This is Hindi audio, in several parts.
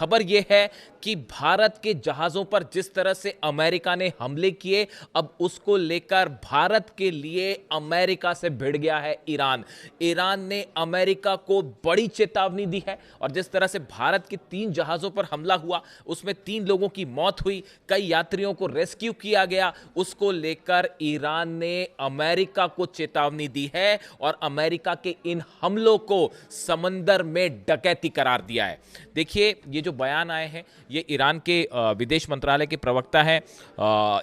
खबर यह है कि भारत के जहाजों पर जिस तरह से अमेरिका ने हमले किए, अब उसको लेकर भारत के लिए अमेरिका से भिड़ गया है ईरान। ईरान ने अमेरिका को बड़ी चेतावनी दी है और जिस तरह से भारत के 3 जहाजों पर हमला हुआ, उसमें 3 लोगों की मौत हुई, कई यात्रियों को रेस्क्यू किया गया, उसको लेकर ईरान ने अमेरिका को चेतावनी दी है और अमेरिका के इन हमलों को समंदर में डकैती करार दिया है। देखिए, ये जो बयान आए हैं, ये ईरान के विदेश मंत्रालय के प्रवक्ता हैं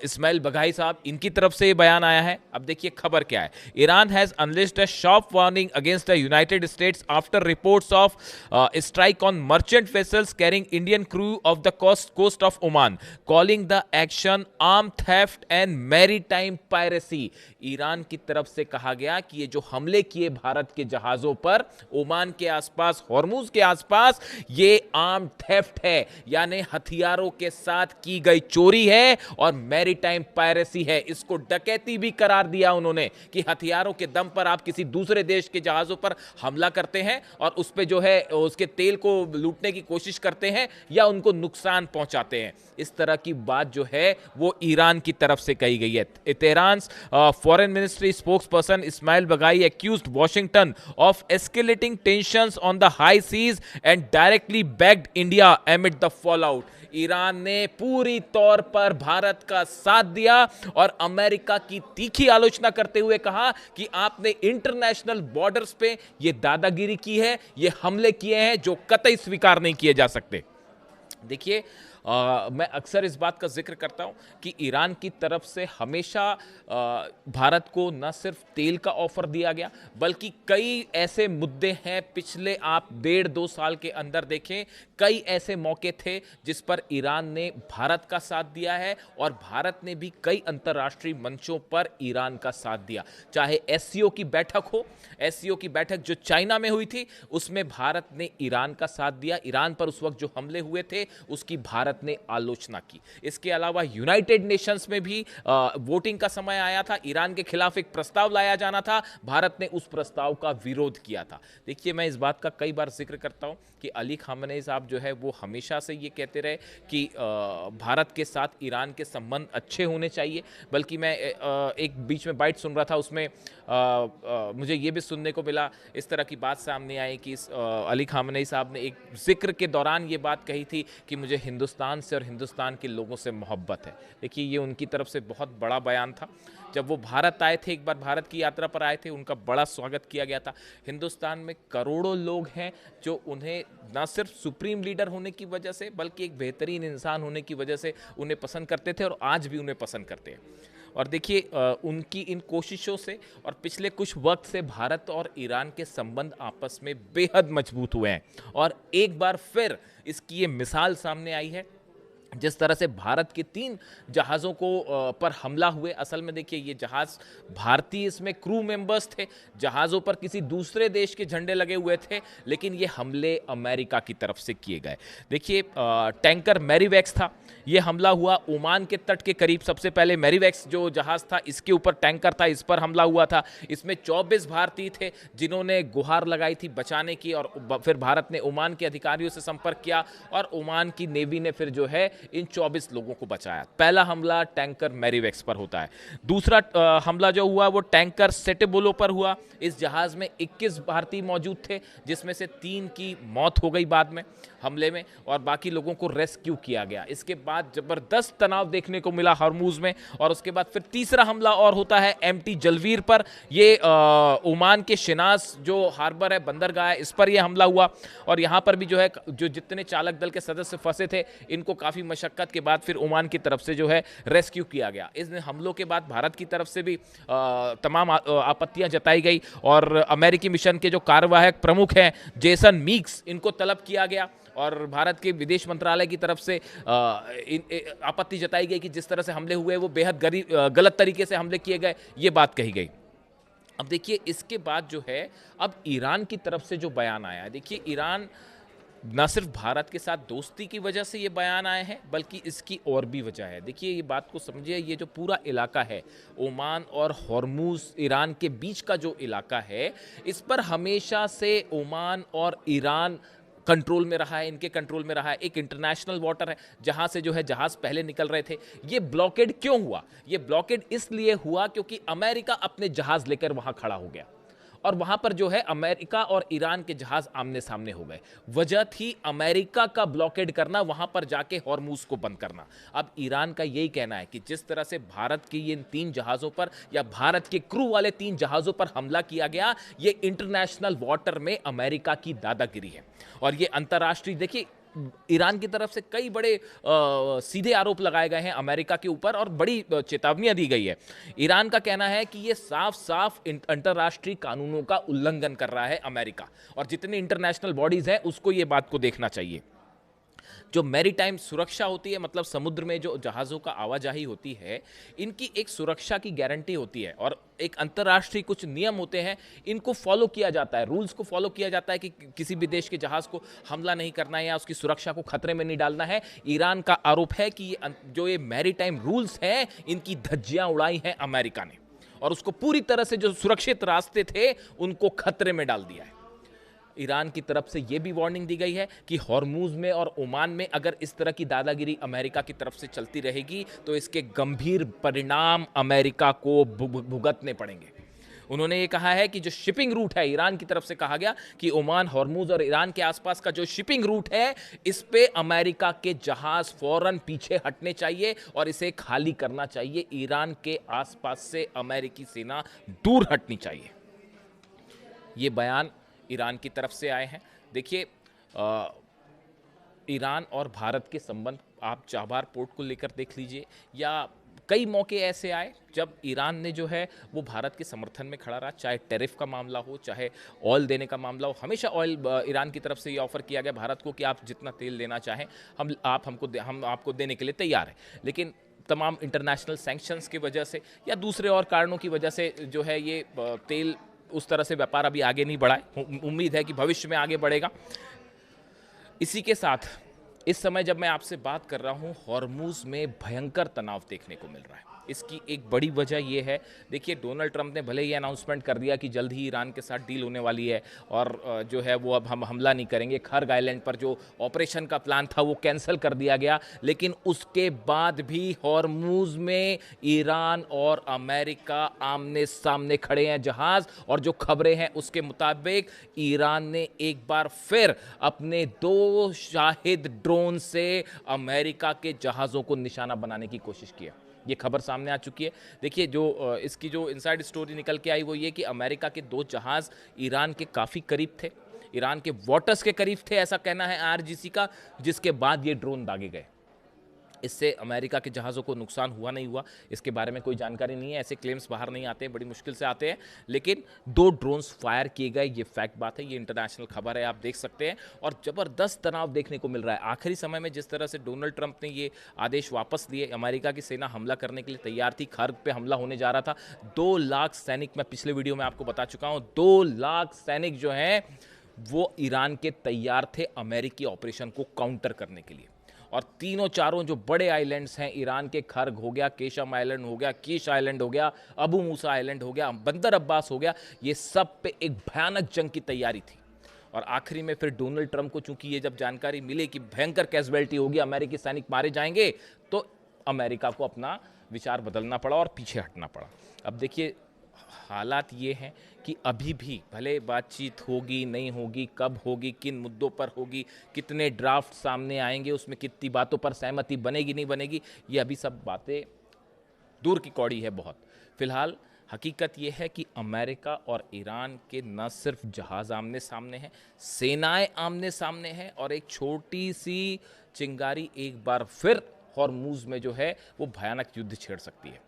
इस्माइल बघाई साहब, इनकी तरफ से ये बयान आया है। अब देखिए खबर क्या है। Iran has unlisted a sharp warning against the United States after reports of strike on merchant vessels carrying Indian crew off the coast of Oman, calling the action arm theft and maritime piracy. Iran की तरफ से कहा गया कि ये जो हमले किए भारत के जहाजों पर ओमान के आसपास, हॉर्मुज के आसपास, ये आर्म थेफ्ट है, यानी हथियारों के साथ की गई चोरी है और मैरीटाइम पायरेसी है। इसको डकैती भी करार दिया उन्होंने कि हथियारों के दम पर आप किसी दूसरे देश के जहाजों पर हमला करते हैं और उस पे जो है उसके तेल को लूटने की कोशिश करते हैं या उनको नुकसान पहुंचाते हैं। इस तरह की बात जो है वो ईरान की तरफ से कही गई है। Tehran foreign ministry spokesperson Ismail Baghaei accused Washington of escalating tensions on the high seas and directly backed India amid the fallout। Iran ने पूरी तौर पर भारत का साथ दिया और अमेरिका की तीखी आलोचना करते हुए कहा कि आपने इंटरनेशनल बॉर्डर्स पे ये दादागिरी की है, ये हमले किए हैं जो कतई स्वीकार नहीं किए जा सकते। देखिए, मैं अक्सर इस बात का जिक्र करता हूं कि ईरान की तरफ से हमेशा भारत को न सिर्फ तेल का ऑफर दिया गया, बल्कि कई ऐसे मुद्दे हैं, पिछले आप 1.5-2 साल के अंदर देखें, कई ऐसे मौके थे जिस पर ईरान ने भारत का साथ दिया है और भारत ने भी कई अंतर्राष्ट्रीय मंचों पर ईरान का साथ दिया। चाहे एससीओ की बैठक हो, एससीओ की बैठक जो चाइना में हुई थी, उसमें भारत ने ईरान का साथ दिया। ईरान पर उस वक्त जो हमले हुए थे उसकी भारत ने आलोचना की। इसके अलावा यूनाइटेड नेशंस में भी वोटिंग का समय आया था, ईरान के खिलाफ एक प्रस्ताव लाया जाना था, भारत ने उस प्रस्ताव का विरोध किया था। देखिए, मैं इस बात का कई बार जिक्र करता हूं कि अली खामेनी साहब जो है वो हमेशा से ये कहते रहे कि भारत के साथ ईरान के संबंध अच्छे होने चाहिए। बल्कि मैं एक बीच में बाइट सुन रहा था, उसमें मुझे ये भी सुनने को मिला, इस तरह की बात सामने आई कि अली खामेनी साहब ने एक जिक्र के दौरान ये बात कही थी कि मुझे हिंदुस्तान से और हिंदुस्तान के लोगों से मोहब्बत है। देखिए, ये उनकी तरफ से बहुत बड़ा बयान था। जब वो भारत आए थे, एक बार भारत की यात्रा पर आए थे, उनका बड़ा स्वागत किया गया था। हिंदुस्तान में करोड़ों लोग हैं जो उन्हें ना सिर्फ सुप्रीम लीडर होने की वजह से, बल्कि एक बेहतरीन इंसान होने की वजह से उन्हें पसंद करते थे और आज भी उन्हें पसंद करते हैं। और देखिए, उनकी इन कोशिशों से और पिछले कुछ वक्त से भारत और ईरान के संबंध आपस में बेहद मजबूत हुए हैं और एक बार फिर इसकी ये मिसाल सामने आई है। जिस तरह से भारत के 3 जहाज़ों को पर हमला हुए, असल में देखिए ये जहाज़ भारतीय, इसमें क्रू मेंबर्स थे, जहाज़ों पर किसी दूसरे देश के झंडे लगे हुए थे, लेकिन ये हमले अमेरिका की तरफ से किए गए। देखिए, टैंकर मैरीवैक्स था, ये हमला हुआ ओमान के तट के करीब। सबसे पहले मैरीवैक्स जो जहाज़ था, इसके ऊपर टैंकर था, इस पर हमला हुआ था। इसमें 24 भारतीय थे जिन्होंने गुहार लगाई थी बचाने की और फिर भारत ने ओमान के अधिकारियों से संपर्क किया और ओमान की नेवी ने फिर जो है इन 24 लोगों को बचाया। पहला हमला टैंकर मैरीवैक्स पर होता है। दूसरा हमला जो हुआ वो टैंकर सेटेबोलो पर हुआ। इस जहाज में 21 भारतीय मौजूद थे, जिसमें से 3 की मौत हो गई बाद में हमले में और बाकी लोगों को रेस्क्यू किया गया। इसके बाद जबरदस्त तनाव देखने को मिला हॉर्मुज में और उसके बाद फिर तीसरा हमला और होता है एमटी जलवीर पर। ये ओमान के शिनास जो हार्बर है, बंदरगाह है, इस पर यह हमला हुआ और यहाँ पर भी जो है जो जितने चालक दल के सदस्य फंसे थे, इनको काफ़ी मशक्कत के बाद फिर ओमान की तरफ से जो है रेस्क्यू किया गया। इस हमलों के बाद भारत की तरफ से भी तमाम आपत्तियां जताई गई और अमेरिकी मिशन के जो कार्यवाहक प्रमुख हैं जेसन मीक्स, इनको तलब किया गया और भारत के विदेश मंत्रालय की तरफ से आपत्ति जताई गई कि जिस तरह से हमले हुए वो बेहद गलत तरीके से हमले किए गए, ये बात कही गई। अब देखिए, इसके बाद जो है अब ईरान की तरफ से जो बयान आया है, देखिए ईरान न सिर्फ भारत के साथ दोस्ती की वजह से ये बयान आए हैं, बल्कि इसकी और भी वजह है। देखिए, ये बात को समझिए, ये जो पूरा इलाका है ओमान और हॉर्मुज, ईरान के बीच का जो इलाका है, इस पर हमेशा से ओमान और ईरान कंट्रोल में रहा है, इनके कंट्रोल में रहा है। एक इंटरनेशनल वाटर है जहां से जो है जहाज पहले निकल रहे थे। ये ब्लॉकेड क्यों हुआ? ये ब्लॉकेड इसलिए हुआ क्योंकि अमेरिका अपने जहाज लेकर वहां खड़ा हो गया और वहां पर जो है अमेरिका और ईरान के जहाज आमने सामने हो गए। वजह थी अमेरिका का ब्लॉकेड करना, वहां पर जाके हॉर्मूज को बंद करना। अब ईरान का यही कहना है कि जिस तरह से भारत के इन 3 जहाजों पर या भारत के क्रू वाले 3 जहाजों पर हमला किया गया, ये इंटरनेशनल वाटर में अमेरिका की दादागिरी है। और ये अंतर्राष्ट्रीय, देखिए ईरान की तरफ से कई बड़े सीधे आरोप लगाए गए हैं अमेरिका के ऊपर और बड़ी चेतावनियां दी गई है। ईरान का कहना है कि ये साफ साफ अंतर्राष्ट्रीय कानूनों का उल्लंघन कर रहा है अमेरिका, और जितनी इंटरनेशनल बॉडीज हैं उसको ये बात को देखना चाहिए। जो मैरीटाइम सुरक्षा होती है, मतलब समुद्र में जो जहाज़ों का आवाजाही होती है, इनकी एक सुरक्षा की गारंटी होती है और एक अंतर्राष्ट्रीय कुछ नियम होते हैं, इनको फॉलो किया जाता है, रूल्स को फॉलो किया जाता है कि किसी भी देश के जहाज़ को हमला नहीं करना है या उसकी सुरक्षा को खतरे में नहीं डालना है। ईरान का आरोप है कि जो ये मैरीटाइम रूल्स हैं, इनकी धज्जियां उड़ाई हैं अमेरिका ने और उसको पूरी तरह से जो सुरक्षित रास्ते थे उनको खतरे में डाल दिया है। ईरान की तरफ से यह भी वार्निंग दी गई है कि हॉर्मूज में और ओमान में अगर इस तरह की दादागिरी अमेरिका की तरफ से चलती रहेगी तो इसके गंभीर परिणाम अमेरिका को भुगतने पड़ेंगे। उन्होंने ये कहा है कि जो शिपिंग रूट है, ईरान की तरफ से कहा गया कि ओमान, हॉर्मूज और ईरान के आसपास का जो शिपिंग रूट है, इस पे अमेरिका के जहाज फौरन पीछे हटने चाहिए और इसे खाली करना चाहिए। ईरान के आसपास से अमेरिकी सेना दूर हटनी चाहिए। ये बयान ईरान की तरफ से आए हैं। देखिए, ईरान और भारत के संबंध आप चाबहार पोर्ट को लेकर देख लीजिए, या कई मौके ऐसे आए जब ईरान ने जो है वो भारत के समर्थन में खड़ा रहा, चाहे टैरिफ का मामला हो, चाहे ऑयल देने का मामला हो। हमेशा ऑयल ईरान की तरफ से ये ऑफर किया गया भारत को कि आप जितना तेल लेना चाहें हम आपको देने के लिए तैयार हैं। लेकिन तमाम इंटरनेशनल सैंक्शंस की वजह से या दूसरे और कारणों की वजह से जो है ये तेल उस तरह से व्यापार अभी आगे नहीं बढ़ा है। उम्मीद है कि भविष्य में आगे बढ़ेगा। इसी के साथ इस समय जब मैं आपसे बात कर रहा हूं, हॉर्मूज में भयंकर तनाव देखने को मिल रहा है। इसकी एक बड़ी वजह यह है, देखिए डोनाल्ड ट्रंप ने भले ही अनाउंसमेंट कर दिया कि जल्द ही ईरान के साथ डील होने वाली है और जो है वो अब हम हमला नहीं करेंगे। खर्ग आइलैंड पर जो ऑपरेशन का प्लान था वो कैंसिल कर दिया गया, लेकिन उसके बाद भी हॉर्मूज में ईरान और अमेरिका आमने सामने खड़े हैं जहाज। और जो खबरें हैं उसके मुताबिक ईरान ने एक बार फिर अपने 2 शाहिद ड्रोन से अमेरिका के जहाज़ों को निशाना बनाने की कोशिश की है। ये खबर सामने आ चुकी है। देखिए, जो इसकी जो इनसाइड स्टोरी निकल के आई वो ये कि अमेरिका के 2 जहाज़ ईरान के काफ़ी करीब थे, ईरान के वाटर्स के करीब थे, ऐसा कहना है आईआरजीसी का, जिसके बाद ये ड्रोन दागे गए। इससे अमेरिका के जहाज़ों को नुकसान हुआ नहीं हुआ इसके बारे में कोई जानकारी नहीं है, ऐसे क्लेम्स बाहर नहीं आते हैं, बड़ी मुश्किल से आते हैं। लेकिन 2 ड्रोन्स फायर किए गए, ये फैक्ट बात है, ये इंटरनेशनल खबर है, आप देख सकते हैं। और ज़बरदस्त तनाव देखने को मिल रहा है। आखिरी समय में जिस तरह से डोनाल्ड ट्रंप ने ये आदेश वापस लिए, अमेरिका की सेना हमला करने के लिए तैयार थी, खर्ग पे हमला होने जा रहा था। 2 लाख सैनिक, मैं पिछले वीडियो में आपको बता चुका हूँ, 2 लाख सैनिक जो हैं वो ईरान के तैयार थे अमेरिकी ऑपरेशन को काउंटर करने के लिए। और तीनों चारों जो बड़े आइलैंड्स हैं ईरान के, खर्ग हो गया, केशम आइलैंड हो गया, कीश आइलैंड हो गया, अबू मूसा आइलैंड हो गया, बंदर अब्बास हो गया, ये सब पे एक भयानक जंग की तैयारी थी। और आखिरी में फिर डोनाल्ड ट्रंप को चूंकि ये जब जानकारी मिली कि भयंकर कैजुअलिटी होगी, अमेरिकी सैनिक मारे जाएंगे, तो अमेरिका को अपना विचार बदलना पड़ा और पीछे हटना पड़ा। अब देखिए, हालात ये हैं कि अभी भी भले बातचीत होगी नहीं होगी, कब होगी, किन मुद्दों पर होगी, कितने ड्राफ्ट सामने आएंगे, उसमें कितनी बातों पर सहमति बनेगी नहीं बनेगी, ये अभी सब बातें दूर की कौड़ी है बहुत। फिलहाल हकीकत ये है कि अमेरिका और ईरान के न सिर्फ जहाज़ आमने सामने हैं, सेनाएं आमने सामने हैं, और एक छोटी सी चिंगारी एक बार फिर हॉर्मूज में जो है वो भयानक युद्ध छेड़ सकती है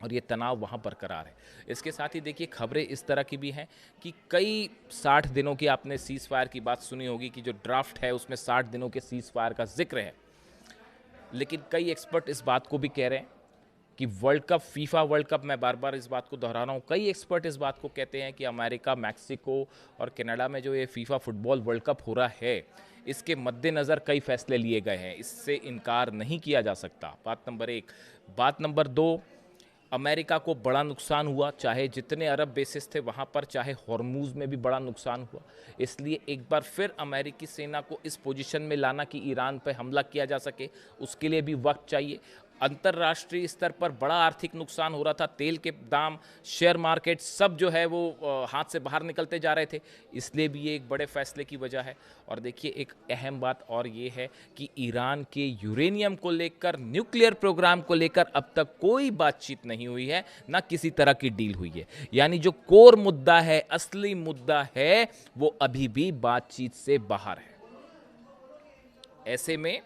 और ये तनाव वहाँ बरकरार है। इसके साथ ही देखिए, खबरें इस तरह की भी हैं कि कई 60 दिनों की, आपने सीज़ फायर की बात सुनी होगी कि जो ड्राफ्ट है उसमें 60 दिनों के सीज़ फायर का जिक्र है। लेकिन कई एक्सपर्ट इस बात को भी कह रहे हैं कि world cup, FIFA world cup, मैं बार बार इस बात को दोहरा रहा हूँ, कई एक्सपर्ट इस बात को कहते हैं कि अमेरिका, मैक्सिको और कनाडा में जो ये फीफा फुटबॉल वर्ल्ड कप हो रहा है, इसके मद्देनज़र कई फैसले लिए गए हैं, इससे इनकार नहीं किया जा सकता। बात नंबर 1। बात नंबर 2, अमेरिका को बड़ा नुकसान हुआ, चाहे जितने अरब बेसिस थे वहाँ पर, चाहे हॉर्मूज़ में भी बड़ा नुकसान हुआ। इसलिए एक बार फिर अमेरिकी सेना को इस पोजीशन में लाना कि ईरान पर हमला किया जा सके, उसके लिए भी वक्त चाहिए। अंतर्राष्ट्रीय स्तर पर बड़ा आर्थिक नुकसान हो रहा था, तेल के दाम, शेयर मार्केट सब जो है वो हाथ से बाहर निकलते जा रहे थे, इसलिए भी ये एक बड़े फैसले की वजह है। और देखिए एक अहम बात और ये है कि ईरान के यूरेनियम को लेकर, न्यूक्लियर प्रोग्राम को लेकर अब तक कोई बातचीत नहीं हुई है, ना किसी तरह की डील हुई है। यानी जो कोर मुद्दा है, असली मुद्दा है, वो अभी भी बातचीत से बाहर है। ऐसे में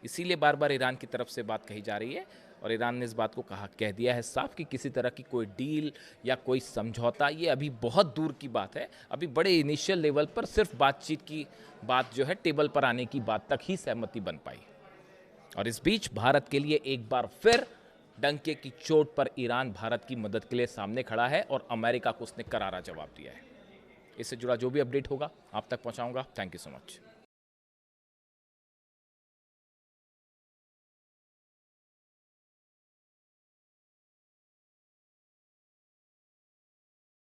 इसीलिए बार बार ईरान की तरफ से बात कही जा रही है और ईरान ने इस बात को कह दिया है साफ कि किसी तरह की कोई डील या कोई समझौता ये अभी बहुत दूर की बात है। अभी बड़े इनिशियल लेवल पर सिर्फ बातचीत की बात जो है, टेबल पर आने की बात तक ही सहमति बन पाई। और इस बीच भारत के लिए एक बार फिर डंके की चोट पर ईरान भारत की मदद के लिए सामने खड़ा है और अमेरिका को उसने करारा जवाब दिया है। इससे जुड़ा जो भी अपडेट होगा आप तक पहुंचाऊंगा। Thank you so much.